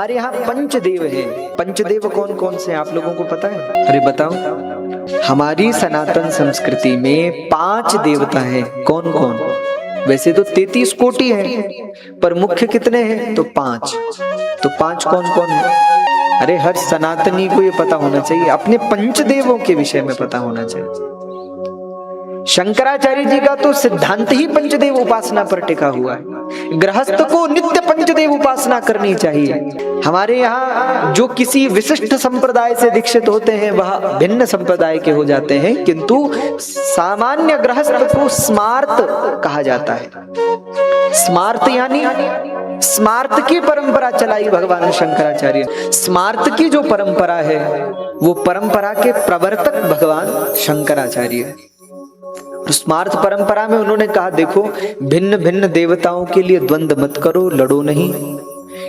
हमारे यहाँ पंचदेव है। पंचदेव कौन कौन से आप लोगों को पता है? अरे बताओ। हमारी सनातन संस्कृति में 5 देवता हैं। कौन कौन? वैसे तो 33 कोटि है, पर मुख्य कितने हैं? तो 5। तो 5 कौन कौन है? अरे हर सनातनी को ये पता होना चाहिए, अपने पंचदेवों के विषय में पता होना चाहिए। शंकराचार्य जी का तो सिद्धांत ही पंचदेव उपासना पर टिका हुआ है। गृहस्थ को नित्य पंचदेव उपासना करनी चाहिए। हमारे यहाँ जो किसी विशिष्ट संप्रदाय से दीक्षित होते हैं वह भिन्न संप्रदाय के हो जाते हैं, किंतु सामान्य गृहस्थ को स्मार्त कहा जाता है। स्मार्त यानी स्मार्त की परंपरा चलाई भगवान शंकराचार्य। स्मार्त की जो परंपरा है वो परंपरा के प्रवर्तक भगवान शंकराचार्य। स्मार्त परंपरा में उन्होंने कहा, देखो भिन्न भिन्न देवताओं के लिए द्वंद्व मत करो, लड़ो नहीं।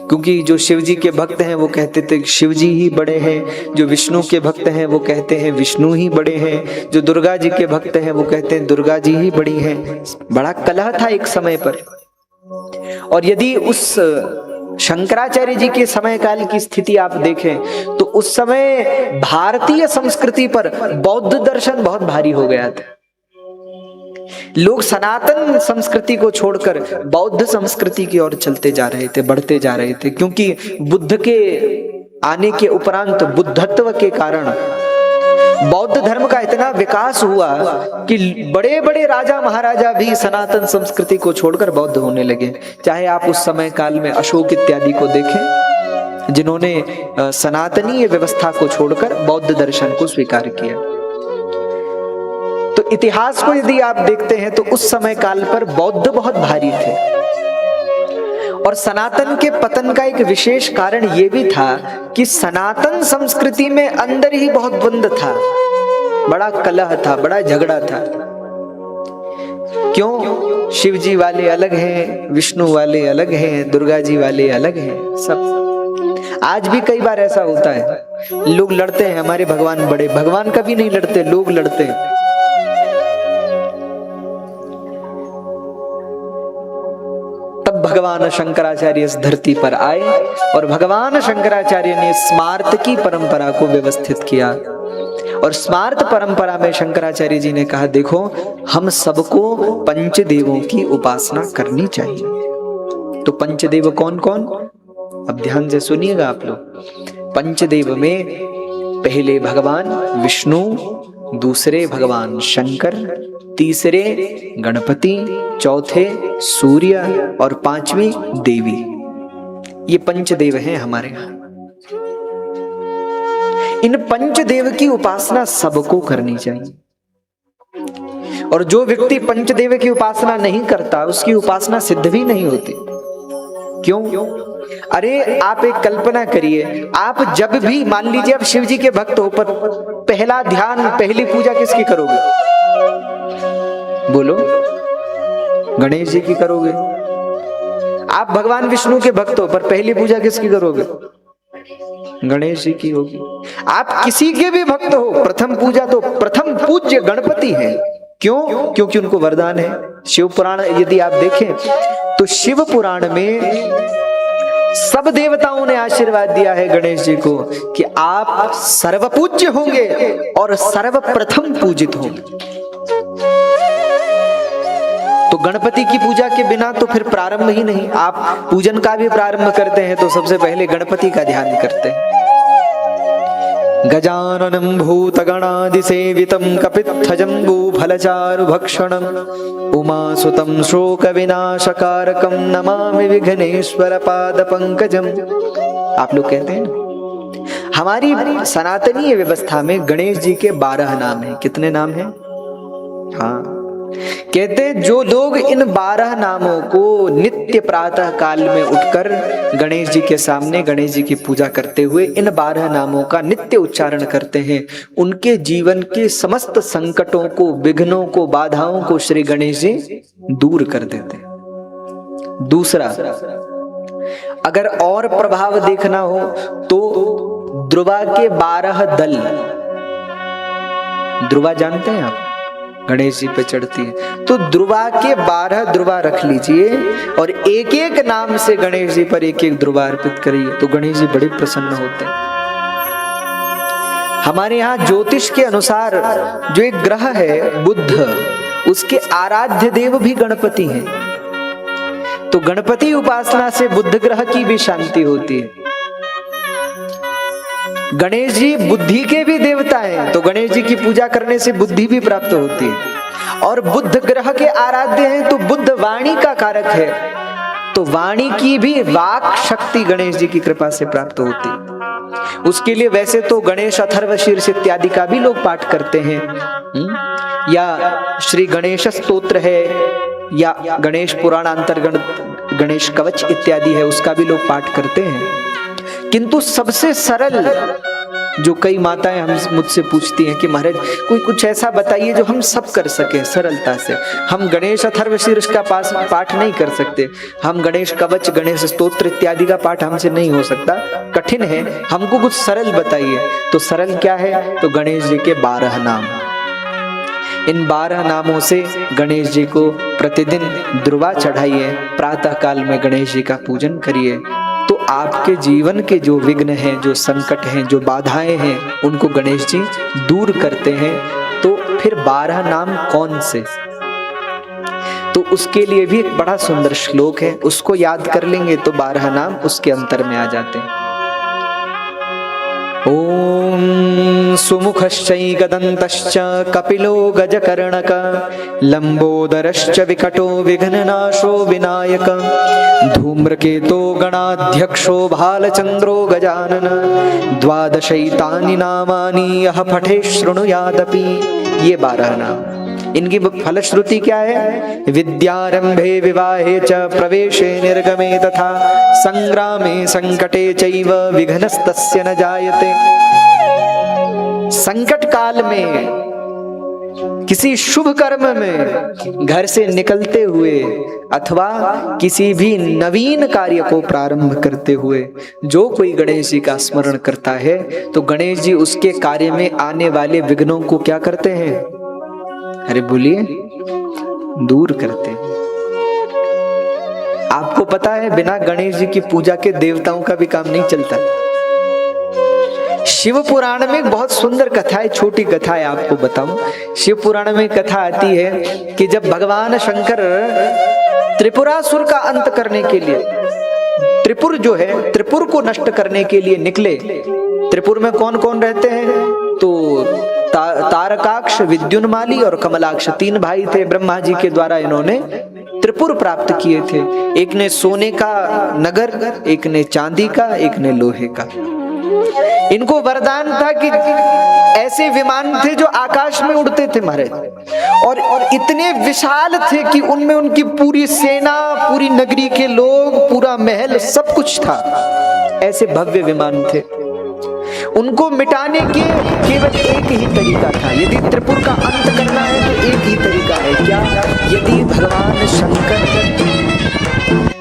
क्योंकि जो शिव जी के भक्त हैं वो कहते थे शिव जी ही बड़े हैं, जो विष्णु के भक्त हैं वो कहते हैं विष्णु ही बड़े हैं, जो दुर्गा जी के भक्त हैं वो कहते हैं दुर्गा जी ही बड़ी हैं। बड़ा कलह था एक समय पर। और यदि उस शंकराचार्य जी के समय काल की स्थिति आप देखें तो उस समय भारतीय संस्कृति पर बौद्ध दर्शन बहुत भारी हो गया था। लोग सनातन संस्कृति को छोड़कर बौद्ध संस्कृति की ओर चलते जा रहे थे, बढ़ते जा रहे थे, क्योंकि बुद्ध के आने के उपरांत बुद्धत्व के कारण बौद्ध धर्म का इतना विकास हुआ कि बड़े बड़े राजा महाराजा भी सनातन संस्कृति को छोड़कर बौद्ध होने लगे। चाहे आप उस समय काल में अशोक इत्यादि को देखें, जिन्होंने सनातनीय व्यवस्था को छोड़कर बौद्ध दर्शन को स्वीकार किया। तो इतिहास को यदि आप देखते हैं तो उस समय काल पर बौद्ध बहुत भारी थे। और सनातन के पतन का एक विशेष कारण यह भी था कि सनातन संस्कृति में अंदर ही बहुत द्वंद्व था, बड़ा कलह था, बड़ा झगड़ा था। क्यों? शिव जी वाले अलग हैं, विष्णु वाले अलग हैं, दुर्गा जी वाले अलग हैं, सब। आज भी कई बार ऐसा होता है, लोग लड़ते हैं हमारे भगवान बड़े। भगवान कभी नहीं लड़ते, लोग लड़ते हैं। भगवान शंकराचार्य इस धरती पर आए और भगवान शंकराचार्य ने स्मार्त की परंपरा को व्यवस्थित किया। और स्मार्त परंपरा में शंकराचार्य जी ने कहा, देखो हम सबको पंचदेवों की उपासना करनी चाहिए। तो पंचदेव कौन कौन? अब ध्यान से सुनिएगा आप लोग। पंचदेव में पहले भगवान विष्णु, दूसरे भगवान शंकर, तीसरे गणपति, चौथे सूर्य और 5वीं देवी। ये पंचदेव हैं हमारे यहाँ। इन पंचदेव की उपासना सबको करनी चाहिए। और जो व्यक्ति पंचदेव की उपासना नहीं करता उसकी उपासना सिद्ध भी नहीं होती। क्यों? अरे आप एक कल्पना करिए, आप जब भी मान लीजिए आप शिव जी के भक्त हो, पर पहला ध्यान, पहली पूजा किसकी करोगे? बोलो। गणेश जी की करोगे। आप भगवान विष्णु के भक्त हो, पर पहली पूजा किसकी करोगे? गणेश जी की होगी। आप किसी के भी भक्त हो, प्रथम पूजा तो प्रथम पूज्य गणपति है। क्यों? क्योंकि उनको वरदान है। शिव पुराण यदि आप देखें तो शिव पुराण में सब देवताओं ने आशीर्वाद दिया है गणेश जी को कि आप सर्वपूज्य होंगे और सर्वप्रथम पूजित होंगे। तो गणपति की पूजा के बिना तो फिर प्रारंभ ही नहीं। आप पूजन का भी प्रारंभ करते हैं तो सबसे पहले गणपति का ध्यान करते हैं। गजाननं भूतगणादिसेवितं कपित्थजम्बूफलचारुभक्षणं उमासुतं शोकविनाशकारकं नमामि विघ्नेश्वर पादपंकजं। आप लोग कहते हैं ना, हमारी सनातनीय व्यवस्था में गणेश जी के 12 नाम हैं। कितने नाम हैं? हाँ, कहते हैं जो लोग इन 12 नामों को नित्य प्रातः काल में उठकर गणेश जी के सामने गणेश जी की पूजा करते हुए इन 12 नामों का नित्य उच्चारण करते हैं, उनके जीवन के समस्त संकटों को, विघ्नों को, बाधाओं को श्री गणेश जी दूर कर देते हैं। दूसरा, अगर और प्रभाव देखना हो तो ध्रुवा के 12 दल। ध्रुवा जानते हैं आप? गणेश जी पे चढ़ती है। तो ध्रुवा के 12 ध्रुवा रख लीजिए और एक एक नाम से गणेश जी पर एक एक ध्रुवा अर्पित करिए, तो गणेश जी बड़े प्रसन्न होते हैं। हमारे यहाँ ज्योतिष के अनुसार जो एक ग्रह है बुध, उसके आराध्य देव भी गणपति हैं। तो गणपति उपासना से बुध ग्रह की भी शांति होती है। गणेश जी बुद्धि के भी देवता हैं, तो गणेश जी की पूजा करने से बुद्धि भी प्राप्त होती है। और बुध ग्रह के आराध्य हैं तो बुध वाणी का कारक है, तो वाणी की भी वाक शक्ति गणेश जी की कृपा से प्राप्त होती है। उसके लिए वैसे तो गणेश अथर्वशीर्ष इत्यादि का भी लोग पाठ करते हैं, या श्री गणेश स्तोत्र है, या गणेश पुराण अंतर्गत गणेश कवच इत्यादि है, उसका भी लोग पाठ करते हैं। किंतु सबसे सरल, जो कई माताएं हम मुझसे पूछती हैं कि महाराज कोई कुछ ऐसा बताइए जो हम सब कर सके सरलता से। हम गणेश अथर्वशीर्ष का पाठ नहीं कर सकते, हम गणेश कवच गणेश स्तोत्र इत्यादि का पाठ हमसे नहीं हो सकता, कठिन है, हमको कुछ सरल बताइए। तो सरल क्या है? तो गणेश जी के 12 नाम। इन 12 नामों से गणेश जी को प्रतिदिन ध्रुवा चढ़ाइए, प्रातः काल में गणेश जी का पूजन करिए, तो आपके जीवन के जो विघ्न हैं, जो संकट हैं, जो बाधाएं हैं, उनको गणेश जी दूर करते हैं। तो फिर 12 नाम कौन से? तो उसके लिए भी एक बड़ा सुंदर श्लोक है, उसको याद कर लेंगे तो 12 नाम उसके अंतर में आ जाते हैं। ओम सुमुखश्चैकदन्तश्च कपिलो गजकर्णक लंबोदरश्च विकटो विघ्ननाशो विनायक धूम्रकेतो गणाध्यक्षो भालचंद्रो गजानन 12 नामानि यः पठे शृणुयादपि। ये 12 नाम, इनकी फलश्रुति क्या है? विद्यारंभे विवाहे च प्रवेशे निर्गमे तथा संग्रामे संकटे चैव विघ्नस्तस्य न जायते। संकट काल में, किसी शुभ कर्म में, घर से निकलते हुए अथवा किसी भी नवीन कार्य को प्रारंभ करते हुए जो कोई गणेश जी का स्मरण करता है तो गणेश जी उसके कार्य में आने वाले विघ्नों को क्या करते हैं? अरे बोलिए, दूर करते हैं। आपको पता है बिना गणेश जी की पूजा के देवताओं का भी काम नहीं चलता। शिव पुराण में बहुत सुंदर कथा है, छोटी कथा है, आपको बताऊं। शिव पुराण में कथा आती है कि जब भगवान शंकर त्रिपुरासुर का अंत करने के लिए, त्रिपुर जो है, त्रिपुर को नष्ट करने के लिए निकले। त्रिपुर में कौन कौन रहते हैं? तो तारकाक्ष, विद्युन्माली और कमलाक्ष 3 भाई थे। ब्रह्मा जी के द्वारा इन्होंने त्रिपुर प्राप्त किए थे। एक ने सोने का नगर, एक ने चांदी का, एक ने लोहे का। इनको वरदान था कि ऐसे विमान थे जो आकाश में उड़ते थे महाराज, और इतने विशाल थे कि उनमें उनकी पूरी सेना, पूरी नगरी के लोग, पूरा महल, सब कुछ था। ऐसे भव्य विमान थे। उनको मिटाने के केवल एक ही तरीका था। यदि त्रिपुर का अंत करना है तो एक ही तरीका है। क्या? यदि भगवान शंकर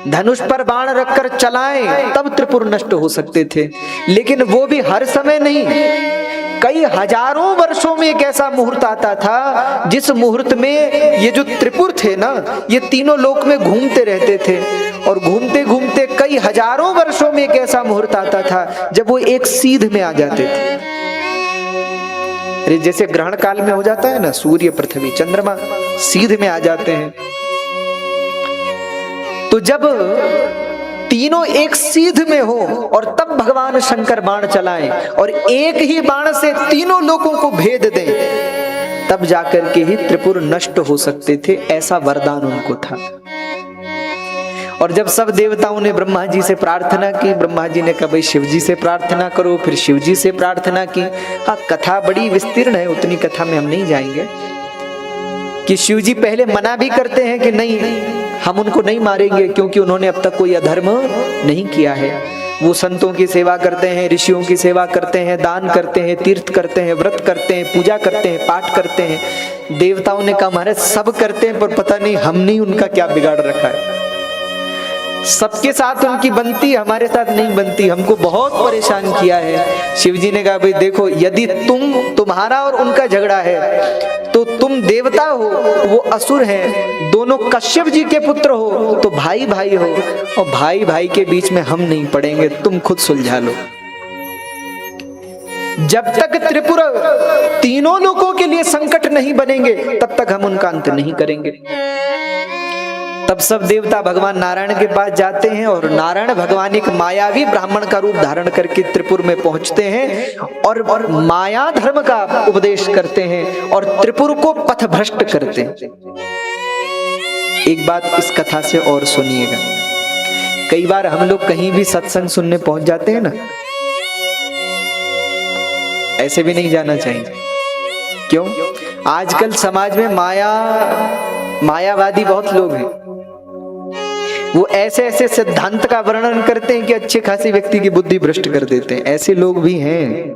धनुष पर बाण रखकर चलाएं तब त्रिपुर नष्ट हो सकते थे, लेकिन वो भी हर समय नहीं। कई हजारों वर्षों में एक ऐसा मुहूर्त आता था जिस मुहूर्त में ये जो त्रिपुर थे ना, ये तीनों लोक में घूमते रहते थे, और घूमते घूमते कई हजारों वर्षों में एक ऐसा मुहूर्त आता था जब वो एक सीध में आ जाते थे। अरे जैसे ग्रहण काल में हो जाता है ना, सूर्य, पृथ्वी, चंद्रमा सीध में आ जाते हैं। तो जब तीनों एक सीध में हो और तब भगवान शंकर बाण चलाएं और एक ही बाण से तीनों लोगों को भेद दें, तब जाकर के ही त्रिपुर नष्ट हो सकते थे। ऐसा वरदान उनको था। और जब सब देवताओं ने ब्रह्मा जी से प्रार्थना की, ब्रह्मा जी ने कहा भाई शिव जी से प्रार्थना करो, फिर शिव जी से प्रार्थना की। हाँ, कथा बड़ी विस्तीर्ण है, उतनी कथा में हम नहीं जाएंगे। कि शिव जी पहले मना भी करते हैं कि नहीं, हम उनको नहीं मारेंगे क्योंकि उन्होंने अब तक कोई अधर्म नहीं किया है। वो संतों की सेवा करते हैं, ऋषियों की सेवा करते हैं, दान करते हैं, तीर्थ करते हैं, व्रत करते हैं, पूजा करते हैं, पाठ करते हैं। देवताओं ने कहा महाराज सब करते हैं, पर पता नहीं हमने उनका क्या बिगाड़ रखा है। सबके साथ उनकी बनती, हमारे साथ नहीं बनती, हमको बहुत परेशान किया है। शिव जी ने कहा भाई देखो, यदि तुम्हारा और उनका झगड़ा है तो तुम देवता हो, वो असुर हैं, दोनों कश्यप जी के पुत्र हो तो भाई भाई हो, और भाई भाई के बीच में हम नहीं पड़ेंगे, तुम खुद सुलझा लो। जब तक त्रिपुर तीनों लोगों के लिए संकट नहीं बनेंगे तब तक हम उनका अंत नहीं करेंगे। तब सब देवता भगवान नारायण के पास जाते हैं और नारायण भगवान एक मायावी ब्राह्मण का रूप धारण करके त्रिपुर में पहुंचते हैं और माया धर्म का उपदेश करते हैं और त्रिपुर को पथभ्रष्ट करते हैं। एक बात इस कथा से और सुनिएगा, कई बार हम लोग कहीं भी सत्संग सुनने पहुंच जाते हैं ना, ऐसे भी नहीं जाना चाहिए। क्यों? आजकल समाज में मायावादी बहुत लोग हैं, वो ऐसे ऐसे सिद्धांत का वर्णन करते हैं कि अच्छे खासी व्यक्ति की बुद्धि भ्रष्ट कर देते हैं। ऐसे लोग भी हैं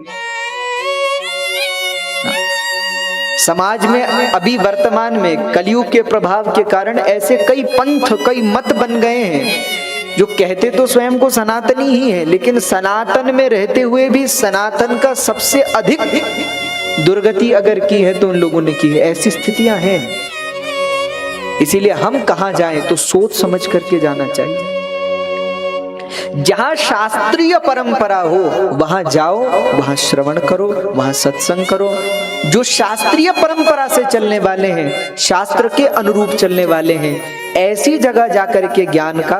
समाज में। अभी वर्तमान में कलयुग के प्रभाव के कारण ऐसे कई पंथ, कई मत बन गए हैं जो कहते तो स्वयं को सनातनी ही है, लेकिन सनातन में रहते हुए भी सनातन का सबसे अधिक दुर्गति अगर की है तो उन लोगों ने की है। ऐसी स्थितियां हैं। इसीलिए हम कहां जाएं तो सोच समझ करके जाना चाहिए। जहां शास्त्रीय परंपरा हो वहां जाओ, वहां श्रवण करो, वहां सत्संग करो। जो शास्त्रीय परंपरा से चलने वाले हैं, शास्त्र के अनुरूप चलने वाले हैं, ऐसी जगह जाकर के ज्ञान का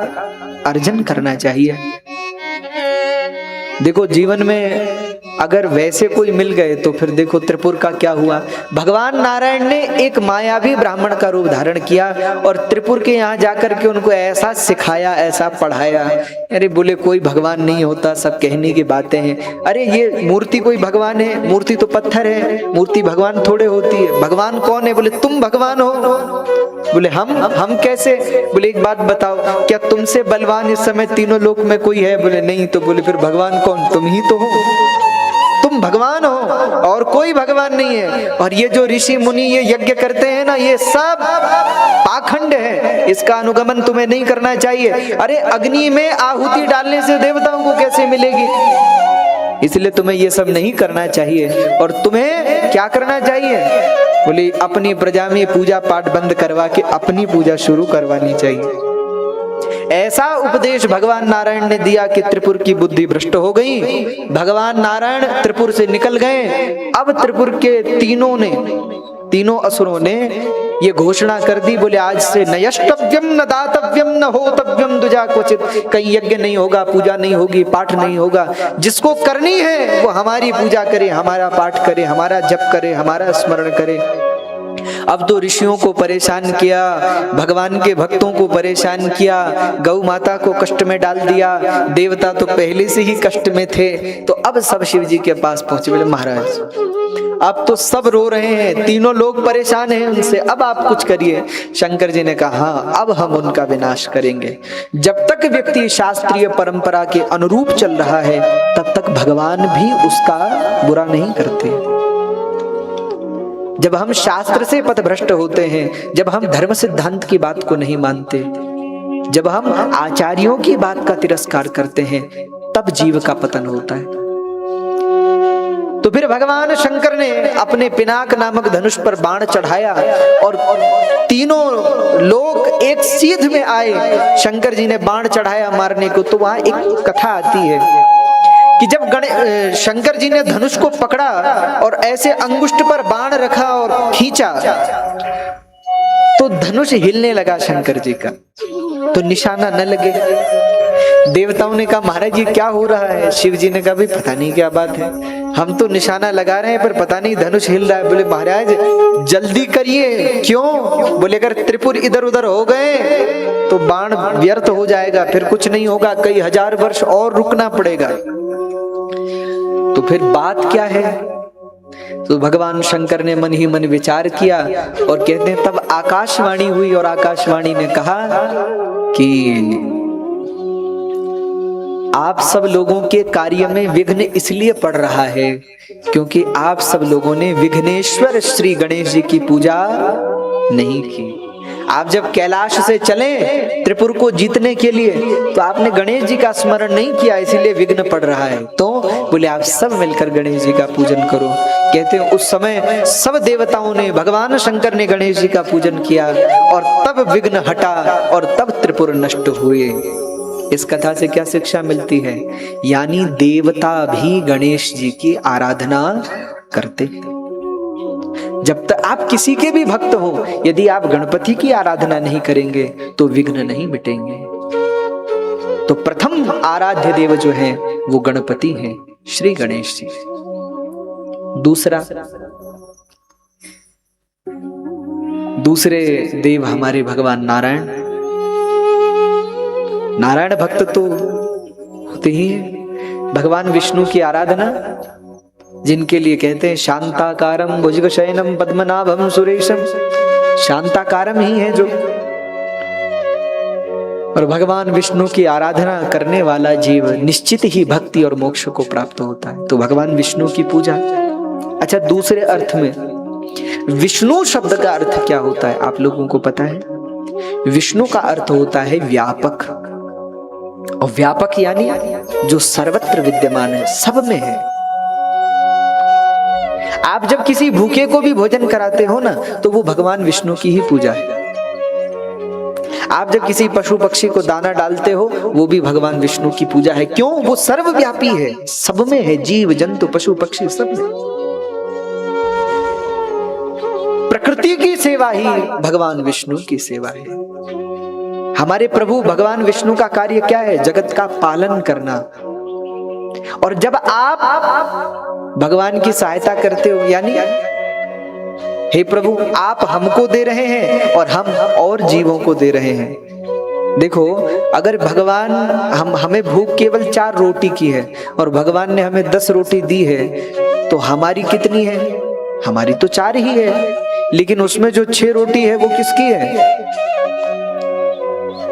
अर्जन करना चाहिए। देखो जीवन में अगर वैसे कोई मिल गए तो फिर देखो त्रिपुर का क्या हुआ। भगवान नारायण ने एक मायावी ब्राह्मण का रूप धारण किया और त्रिपुर के यहाँ जाकर के उनको ऐसा सिखाया, ऐसा पढ़ाया। अरे बोले कोई भगवान नहीं होता, सब कहने की बातें हैं। अरे ये मूर्ति कोई भगवान है? मूर्ति तो पत्थर है, मूर्ति भगवान थोड़े होती है। भगवान कौन है? बोले तुम भगवान हो। बोले हम कैसे? बोले एक बात बताओ, क्या तुमसे बलवान इस समय तीनों लोक में कोई है? बोले नहीं। तो बोले फिर भगवान कौन? तुम ही तो हो, तुम भगवान हो और कोई भगवान नहीं है। और ये जो ऋषि मुनि ये यज्ञ करते हैं ना, ये सब पाखंड है, इसका अनुगमन तुम्हें नहीं करना चाहिए। अरे अग्नि में आहुति डालने से देवताओं को कैसे मिलेगी? इसलिए तुम्हें ये सब नहीं करना चाहिए। और तुम्हें क्या करना चाहिए? बोले अपनी प्रजा में पूजा पाठ बंद करवा के अपनी पूजा शुरू करवानी चाहिए। ऐसा उपदेश भगवान नारायण ने दिया कि त्रिपुर की बुद्धि भ्रष्ट हो गई। भगवान नारायण त्रिपुर से निकल गए। अब त्रिपुर के तीनों असुरों ने ये घोषणा कर दी, बोले आज से न यष्टव्यम न दातव्यम न होतव्यम दुजा क्वचित। कहीं यज्ञ नहीं होगा, पूजा नहीं होगी, पाठ नहीं होगा। जिसको करनी है वो हमारी पूजा करे, हमारा पाठ करे, हमारा जप करे, हमारा स्मरण करे। अब तो ऋषियों को परेशान किया, भगवान के भक्तों को परेशान किया, गौ माता को कष्ट में डाल दिया। देवता तो पहले से ही कष्ट में थे। तो अब सब शिव जी के पास पहुंचे। बोले महाराज अब तो सब रो रहे हैं, तीनों लोग परेशान हैं उनसे, अब आप कुछ करिए। शंकर जी ने कहा हाँ, अब हम उनका विनाश करेंगे। जब तक व्यक्ति शास्त्रीय परंपरा के अनुरूप चल रहा है तब तक भगवान भी उसका बुरा नहीं करते। जब हम शास्त्र से पथभ्रष्ट होते हैं, जब हम धर्म सिद्धांत की बात को नहीं मानते, जब हम आचार्यों की बात का तिरस्कार करते हैं, तब जीव का पतन होता है। तो फिर भगवान शंकर ने अपने पिनाक नामक धनुष पर बाण चढ़ाया और तीनों लोग एक सीध में आए। शंकर जी ने बाण चढ़ाया मारने को। तो वहां एक कथा आती है कि जब शंकर जी ने धनुष को पकड़ा और ऐसे अंगुष्ठ पर बाण रखा और खींचा तो धनुष हिलने लगा शंकर जी का, तो निशाना न लगे। देवताओं ने कहा महाराज ये क्या हो रहा है? शिव जी ने कहा भाई पता नहीं क्या बात है, हम तो निशाना लगा रहे हैं पर पता नहीं धनुष हिल रहा है। बोले महाराज जल्दी करिए। क्यों? बोले अगर त्रिपुर इधर उधर हो गए तो बाण व्यर्थ हो जाएगा, फिर कुछ नहीं होगा, कई हजार वर्ष और रुकना पड़ेगा। तो फिर बात क्या है? तो भगवान शंकर ने मन ही मन विचार किया और कहते हैं तब आकाशवाणी हुई और आकाशवाणी ने कहा कि आप सब लोगों के कार्य में विघ्न इसलिए पड़ रहा है क्योंकि आप सब लोगों ने विघ्नेश्वर श्री गणेश जी की पूजा नहीं की। आप जब कैलाश से चलें त्रिपुर को जीतने के लिए तो आपने गणेश जी का स्मरण नहीं किया, इसीलिए विघ्न पड़ रहा है। तो बोले आप सब मिलकर गणेश जी का पूजन करो। कहते हैं उस समय सब देवताओं ने, भगवान शंकर ने गणेश जी का पूजन किया और तब विघ्न हटा और तब त्रिपुर नष्ट हुए। इस कथा से क्या शिक्षा मिलती है? यानी देवता भी गणेश जी की आराधना करते। जब तक आप किसी के भी भक्त हो, यदि आप गणपति की आराधना नहीं करेंगे तो विघ्न नहीं मिटेंगे। तो प्रथम आराध्य देव जो है वो गणपति हैं, श्री गणेश जी। दूसरे देव हमारे भगवान नारायण। नारायण भक्त तो होते ही हैं। भगवान विष्णु की आराधना, जिनके लिए कहते हैं शांताकारम भुजगशयनम पद्मनाभम सुरेशम, शांताकारम ही है जो। और भगवान विष्णु की आराधना करने वाला जीव निश्चित ही भक्ति और मोक्ष को प्राप्त होता है। तो भगवान विष्णु की पूजा। अच्छा, दूसरे अर्थ में विष्णु शब्द का अर्थ क्या होता है आप लोगों को पता है? विष्णु का अर्थ होता है व्यापक, और व्यापक यानी जो सर्वत्र विद्यमान है, सब में है। आप जब किसी भूखे को भी भोजन कराते हो ना, तो वो भगवान विष्णु की ही पूजा है। आप जब किसी पशु पक्षी को दाना डालते हो, वो भी भगवान विष्णु की पूजा है। क्यों? वो सर्वव्यापी है, सब में है, जीव जंतु पशु पक्षी सब में। प्रकृति की सेवा ही भगवान विष्णु की सेवा है। हमारे प्रभु भगवान विष्णु का कार्य क्या है? जगत का पालन करना। और जब आप भगवान की सहायता करते हो, यानी हे प्रभु आप हमको दे रहे हैं और हम और जीवों को दे रहे हैं। देखो, अगर भगवान हमें भूख केवल 4 रोटी की है और भगवान ने हमें 10 रोटी दी है, तो हमारी कितनी है? हमारी तो 4 ही है, लेकिन उसमें जो 6 रोटी है वो किसकी है?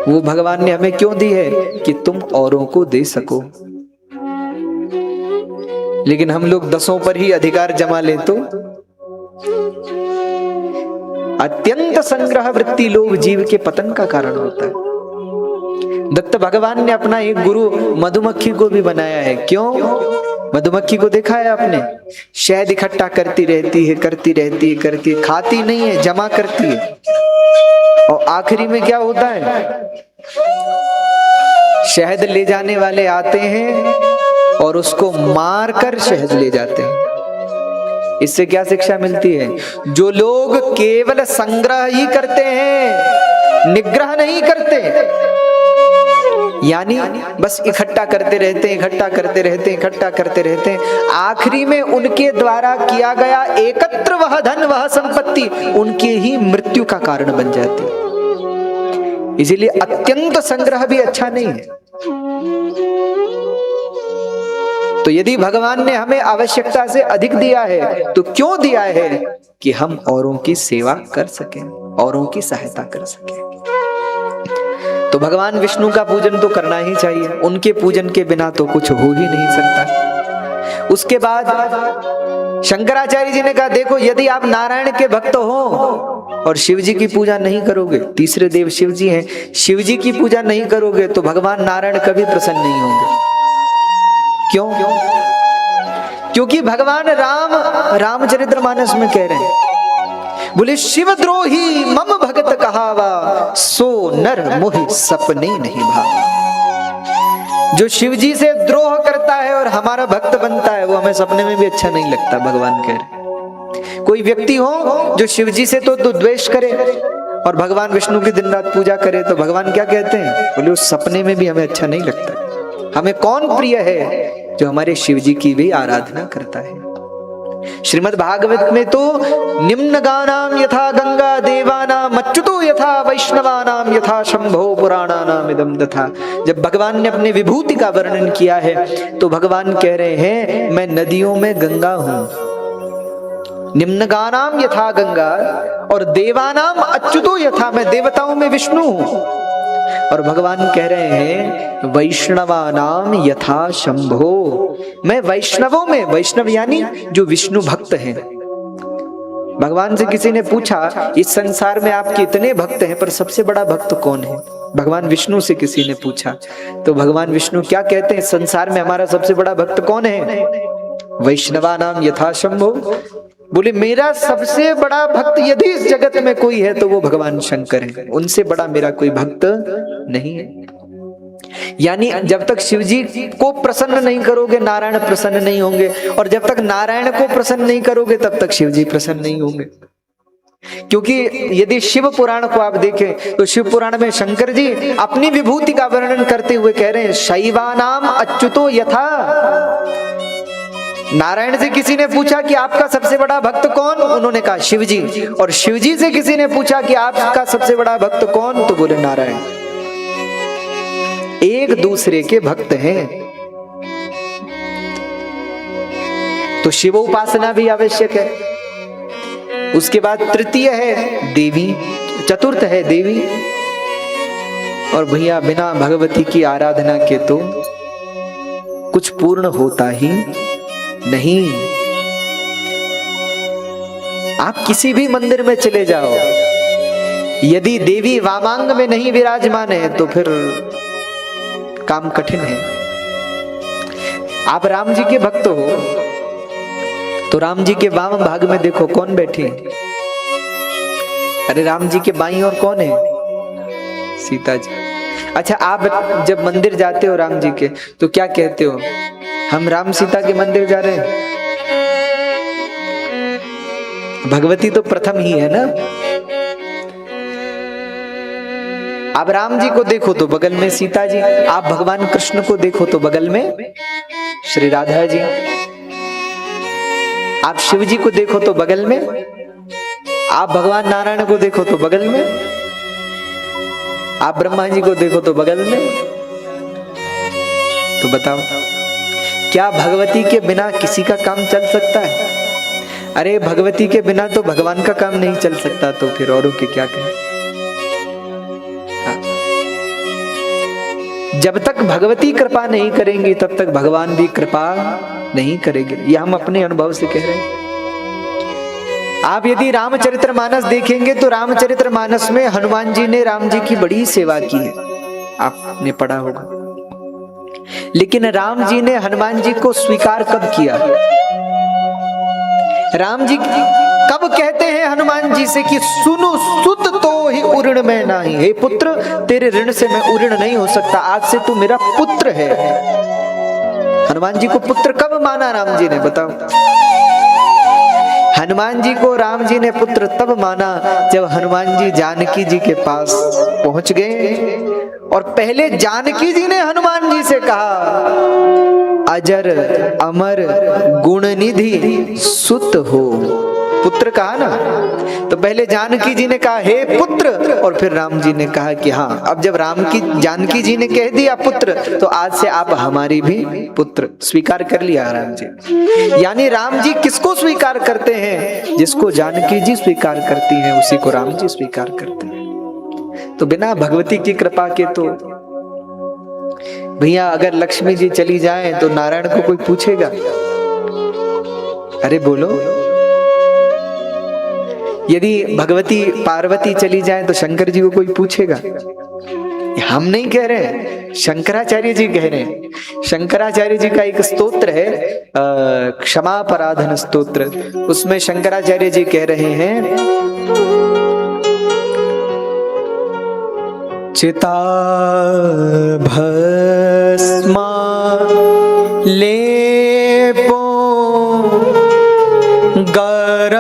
वो भगवान ने हमें क्यों दी है? कि तुम औरों को दे सको। लेकिन हम लोग 10 पर ही अधिकार जमा ले तो अत्यंत संग्रह वृत्ति लोभ जीव के पतन का कारण होता है। दत्त भगवान ने अपना एक गुरु मधुमक्खी को भी बनाया है। क्यों? मधुमक्खी को देखा है आपने? शहद इकट्ठा करती रहती है, खाती नहीं है, जमा करती है, और आखिरी में क्या होता है? शहद ले जाने वाले आते हैं और उसको मारकर शहद ले जाते हैं। इससे क्या शिक्षा मिलती है? जो लोग केवल संग्रह ही करते हैं, निग्रह नहीं करते, यानी बस इकट्ठा करते रहते हैं, आखिरी में उनके द्वारा किया गया एकत्र वह धन वह संपत्ति उनके ही मृत्यु का कारण बन जाती है। इसीलिए अत्यंत संग्रह भी अच्छा नहीं है। तो यदि भगवान ने हमें आवश्यकता से अधिक दिया है तो क्यों दिया है? कि हम औरों की सेवा कर सकें, औरों की सहायता कर सकें। तो भगवान विष्णु का पूजन तो करना ही चाहिए, उनके पूजन के बिना तो कुछ हो ही नहीं सकता। उसके बाद शंकराचार्य जी ने कहा, देखो यदि आप नारायण के भक्त हो और शिव जी की पूजा नहीं करोगे, तीसरे देव शिव जी हैं, शिव जी की पूजा नहीं करोगे तो भगवान नारायण कभी प्रसन्न नहीं होंगे। क्यों? क्योंकि भगवान रामचरितमानस में कह रहे हैं, बोले शिवद्रोही मम भगत कहावा, सो नर मोहि सपने नहीं भावा। जो शिव जी से द्रोह करता है और हमारा भक्त बनता है, वो हमें सपने में भी अच्छा नहीं लगता। भगवान कह रहे, कोई व्यक्ति हो जो शिव जी से तो द्वेष करे और भगवान विष्णु की दिन रात पूजा करे, तो भगवान क्या कहते हैं? बोले उस सपने में भी हमें अच्छा नहीं लगता। हमें कौन प्रिय है? जो हमारे शिव जी की भी आराधना करता है। श्रीमद् भागवत में तो निम्न गानाम यथा गंगा देवानाम अच्युतो यथा वैष्णवानाम यथा शंभो पुराणानाम इदम तथा। जब भगवान ने अपने विभूति का वर्णन किया है तो भगवान कह रहे हैं, मैं नदियों में गंगा हूं। निम्न गानाम यथा गंगा और देवानाम अच्युतो यथा, मैं देवताओं में विष्णु हूं। और भगवान कह रहे हैं वैष्णवानाम यथा शंभो, मैं वैष्णवों में, वैष्णव यानी जो विष्णु भक्त हैं, भगवान से किसी ने पूछा, इस संसार में आपके इतने भक्त हैं पर सबसे बड़ा भक्त कौन है? भगवान विष्णु से किसी ने पूछा, तो भगवान विष्णु क्या कहते हैं, संसार में हमारा सबसे बड़ा भक्त कौन है? वैष्णवा नाम यथा शंभो। बोले मेरा सबसे बड़ा भक्त यदि इस जगत में कोई है तो वो भगवान शंकर है, उनसे बड़ा मेरा कोई भक्त नहीं है। यानी जब तक शिव जी को प्रसन्न नहीं करोगे नारायण प्रसन्न नहीं होंगे, और जब तक नारायण को प्रसन्न नहीं करोगे तब तक शिव जी प्रसन्न नहीं होंगे। क्योंकि यदि शिव पुराण को आप देखें तो शिव पुराण में शंकर जी अपनी विभूति का वर्णन करते हुए कह रहे हैं, शैवानाम अच्युतो यथा। नारायण से किसी ने पूछा कि आपका सबसे बड़ा भक्त कौन? उन्होंने कहा शिव जी। और शिव जी से किसी ने पूछा कि आपका सबसे बड़ा भक्त कौन? तो बोले नारायण। एक दूसरे के भक्त हैं। तो शिव उपासना भी आवश्यक है। उसके बाद तृतीय है देवी, चतुर्थ है देवी। और भैया बिना भगवती की आराधना के तो कुछ पूर्ण होता ही नहीं। आप किसी भी मंदिर में चले जाओ, यदि देवी वामांग में नहीं विराजमान है तो फिर काम कठिन है। आप राम जी के भक्त हो तो राम जी के वाम भाग में देखो कौन बैठी है? अरे राम जी के बाईं ओर कौन है? सीता जी। अच्छा, आप जब मंदिर जाते हो राम जी के तो क्या कहते हो? हम राम सीता के मंदिर जा रहे हैं। भगवती तो प्रथम ही है ना। आप राम जी को देखो तो बगल में सीता जी, आप भगवान कृष्ण को देखो तो बगल में श्री राधा जी, आप शिव जी को देखो तो बगल में, आप भगवान नारायण को देखो तो बगल में, आप ब्रह्मा जी को देखो तो बगल में। तो बताओ, क्या भगवती के बिना किसी का काम चल सकता है? अरे भगवती के बिना तो भगवान का काम नहीं चल सकता, तो फिर औरों के क्या कहें? जब तक भगवती कृपा नहीं करेंगी तब तक भगवान भी कृपा नहीं करेंगे। ये हम अपने अनुभव से कह रहे हैं। आप यदि रामचरितमानस देखेंगे तो रामचरितमानस में हनुमान जी ने राम जी की बड़ी सेवा की है, आपने पढ़ा होगा। लेकिन राम जी ने हनुमान जी को स्वीकार कब किया? राम जी कब कहते हैं हनुमान जी से कि सुनो सुत तो ही उऋण में नहीं, हे पुत्र तेरे ऋण से मैं उऋण नहीं हो सकता, आज से तू मेरा पुत्र है। हनुमान जी को पुत्र कब माना राम जी ने? बताओ। हनुमान जी को राम जी ने पुत्र तब माना जब हनुमान जी जानकी जी के पास पहुंच गए और पहले जानकी जी ने हनुमान जी से कहा, अजर अमर गुण निधि सुत हो। पुत्र कहा ना, तो पहले जानकी जी ने कहा हे पुत्र, और फिर राम जी ने कहा कि हाँ, अब जब जानकी जी ने कह दिया पुत्र, तो आज से आप हमारी भी पुत्र। स्वीकार कर लिया राम जी। यानी राम जी किसको स्वीकार करते हैं? जिसको जानकी जी स्वीकार करती हैं उसी को राम जी स्वीकार करते हैं। तो बिना भगवती की कृपा के तो भैया अगर लक्ष्मी जी चली जाए तो नारायण को कोई पूछेगा? अरे बोलो। यदि भगवती पार्वती चली जाए तो शंकर जी को कोई पूछेगा? हम नहीं कह रहे हैं, शंकराचार्य जी कह रहे हैं। शंकराचार्य जी का एक स्तोत्र है क्षमापराधन स्तोत्र, उसमें शंकराचार्य जी कह रहे हैं, चिता भस्मा लेपो गरलमशनम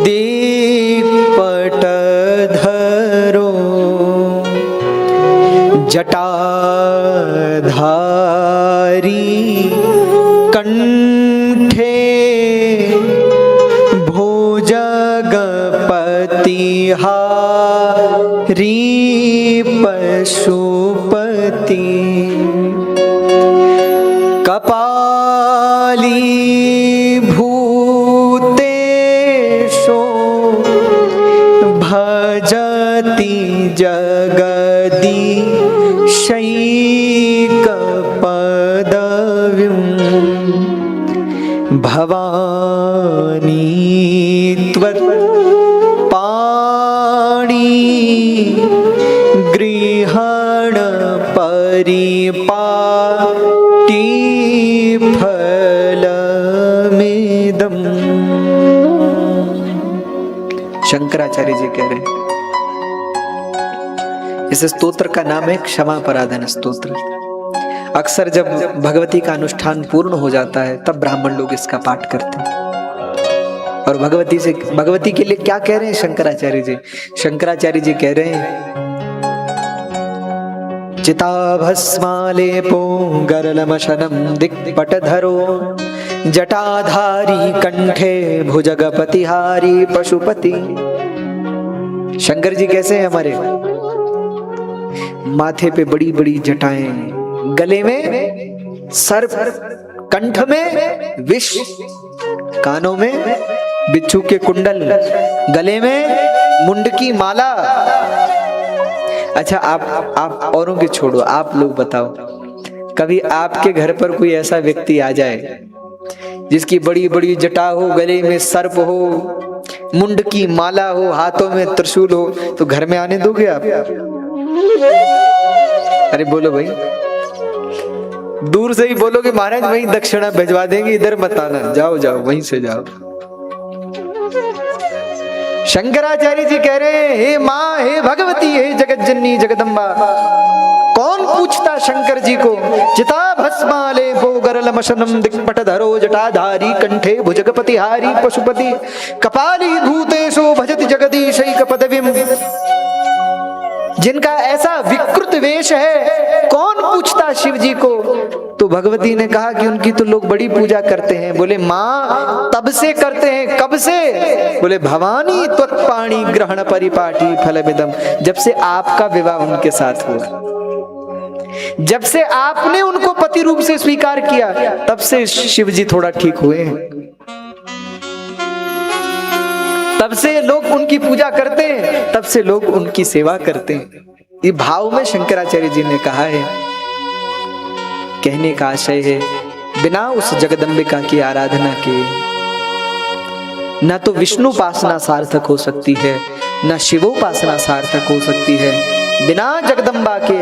दीपट धरो जटाधारी कंठे भुजगपतिहारी पशुपति कपाली भूतेशो भजति जगदीशैकपदवीं भवानी त्वत् पाणि गृहण परिपाटी फलमिदम्। शंकराचार्य जी कह रहे हैं, इस स्तोत्र का नाम है क्षमा पराधन स्तोत्र। अक्सर जब भगवती का अनुष्ठान पूर्ण हो जाता है तब ब्राह्मण लोग इसका पाठ करते हैं। और भगवती के लिए क्या कह रहे हैं शंकराचार्य जी? शंकराचार्य जी कह रहे हैं, चिताभस्मालेपो गरलमशनम दिक्पटधरो जटाधारी कंठे भुजगपतिहारी पशुपति। शंकर जी कैसे हैं हमारे? माथे पे बड़ी बड़ी जटाएं, गले में सर्प, कंठ में विष, कानों में बिच्छू के कुंडल, गले में मुंड की माला। अच्छा आप औरों के छोड़ो, आप लोग बताओ, कभी आपके घर पर कोई ऐसा व्यक्ति आ जाए जिसकी बड़ी बड़ी जटा हो, गले में सर्प हो, मुंड की माला हो, हाथों में त्रिशूल हो, तो घर में आने दोगे आप? अरे बोलो भाई, दूर से ही बोलोगे महाराज वहीं दक्षिणा भिजवा देंगे, इधर मत आना, जाओ जाओ वहीं से जाओ। शंकराचार्य जी कह रहे हैं, हे माँ, हे भगवती, हे जगत जननी जगदम्बा। कौन पूछता शंकर जी को? चिता भस्माले भो गरलमशनम दिक्पटधरो जटाधारी कंठे भुजगपतिहारी पशुपति कपाली भूतेशो भजति जगदीशैक पदवीम। जिनका ऐसा विकृत वेश है, कौन पूछता शिव जी को? तो भगवती ने कहा कि उनकी तो लोग बड़ी पूजा करते हैं। बोले माँ, तब से करते हैं। कब से? बोले भवानी त्वत्पाणि ग्रहण परिपाटी फलमिदम्। जब से आपका विवाह उनके साथ हुआ, जब से आपने उनको पति रूप से स्वीकार किया, तब से शिव जी थोड़ा ठीक हुए हैं। तब से लोग उनकी पूजा करते हैं, तब से लोग उनकी सेवा करते हैं। ये भाव में शंकराचार्य जी ने कहा है। कहने का आशय है, बिना उस जगदम्बिका की आराधना के न तो विष्णु उपासना सार्थक हो सकती है, न शिवोपासना सार्थक हो सकती है। बिना जगदम्बा के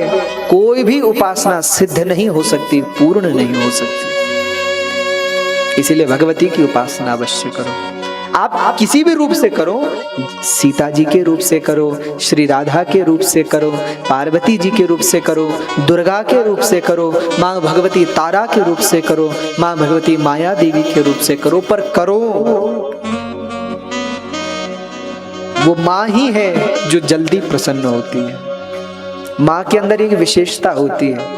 कोई भी उपासना सिद्ध नहीं हो सकती, पूर्ण नहीं हो सकती। इसीलिए भगवती की उपासना अवश्य करो। आप किसी भी रूप से करो, सीता जी के रूप से करो, श्री राधा के रूप से करो, पार्वती जी के रूप से करो, दुर्गा के रूप से करो, माँ भगवती तारा के रूप से करो, माँ भगवती माया देवी के रूप से करो, पर करो। वो माँ ही है जो जल्दी प्रसन्न होती है। माँ के अंदर एक विशेषता होती है,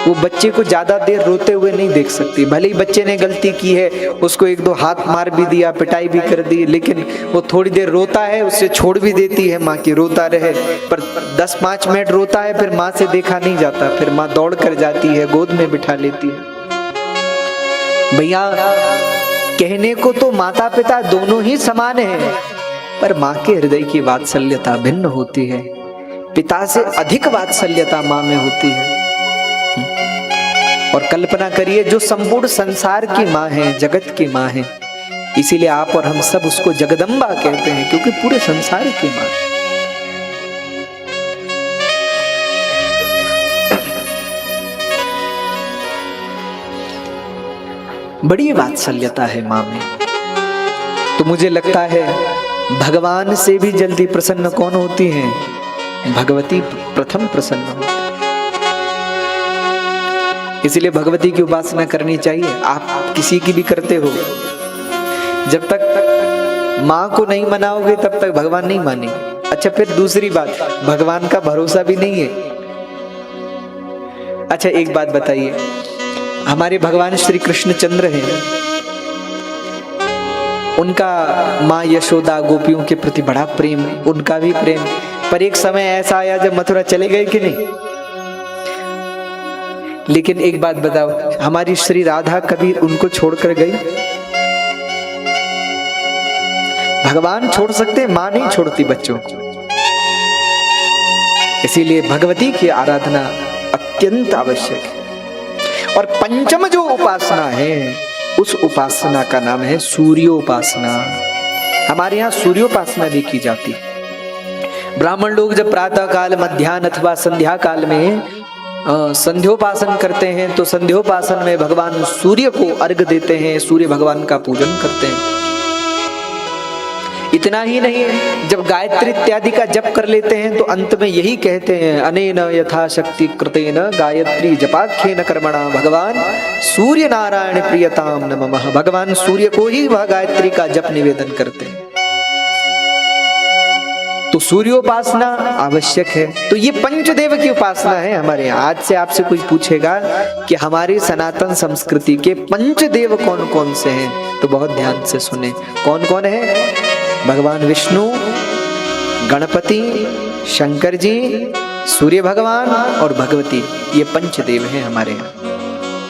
वो बच्चे को ज्यादा देर रोते हुए नहीं देख सकती। भले ही बच्चे ने गलती की है, उसको एक दो हाथ मार भी दिया, पिटाई भी कर दी, लेकिन वो थोड़ी देर रोता है, उससे छोड़ भी देती है माँ की, रोता रहे। पर 10-5 मिनट रोता है, फिर माँ से देखा नहीं जाता, फिर माँ दौड़ कर जाती है, गोद में बिठा लेती है। भैया, कहने को तो माता पिता दोनों ही समान हैं, पर माँ के हृदय की वात्सल्यता भिन्न होती है। पिता से अधिक वात्सल्यता माँ में होती है। और कल्पना करिए, जो संपूर्ण संसार की माँ है, जगत की माँ है, इसीलिए आप और हम सब उसको जगदम्बा कहते हैं, क्योंकि पूरे संसार की माँ। बड़ी वात्सल्यता है माँ में। तो मुझे लगता है भगवान से भी जल्दी प्रसन्न कौन होती हैं? भगवती प्रथम प्रसन्न होती। इसलिए भगवती की उपासना करनी चाहिए। आप किसी की भी करते हो, जब तक माँ को नहीं मनाओगे तब तक भगवान नहीं मानेंगे। अच्छा, फिर दूसरी बात, भगवान का भरोसा भी नहीं है। अच्छा, एक बात बताइए, हमारे भगवान श्री कृष्णचंद्र हैं, उनका माँ यशोदा गोपियों के प्रति बड़ा प्रेम है, उनका भी प्रेम। पर एक समय ऐसा आया जब मथुरा चले गए कि नहीं? लेकिन एक बात बताओ, हमारी श्री राधा कभी उनको छोड़कर गई? भगवान छोड़ सकते, मां नहीं छोड़ती बच्चों को। इसीलिए भगवती की आराधना अत्यंत आवश्यक है। और पंचम जो उपासना है उस उपासना का नाम है सूर्योपासना। हमारे यहाँ सूर्योपासना भी की जाती है। ब्राह्मण लोग जब प्रातः काल, मध्याह्न अथवा संध्या काल में संध्योपासन करते हैं तो संध्योपासन में भगवान सूर्य को अर्घ देते हैं, सूर्य भगवान का पूजन करते हैं। इतना ही नहीं, जब गायत्री इत्यादि का जप कर लेते हैं तो अंत में यही कहते हैं, अनेन यथाशक्ति कृतेन गायत्री जपाख्येन कर्मणा भगवान सूर्य नारायण प्रियताम नमः। भगवान सूर्य को ही वह गायत्री का जप निवेदन करते हैं। तो सूर्योपासना आवश्यक है। तो ये पंचदेव की उपासना है हमारे यहाँ। आज से आपसे कोई पूछेगा कि हमारी सनातन संस्कृति के पंचदेव कौन कौन से हैं, तो बहुत ध्यान से सुने। कौन कौन है? भगवान विष्णु, गणपति, शंकर जी, सूर्य भगवान और भगवती, ये पंचदेव हैं हमारे यहाँ।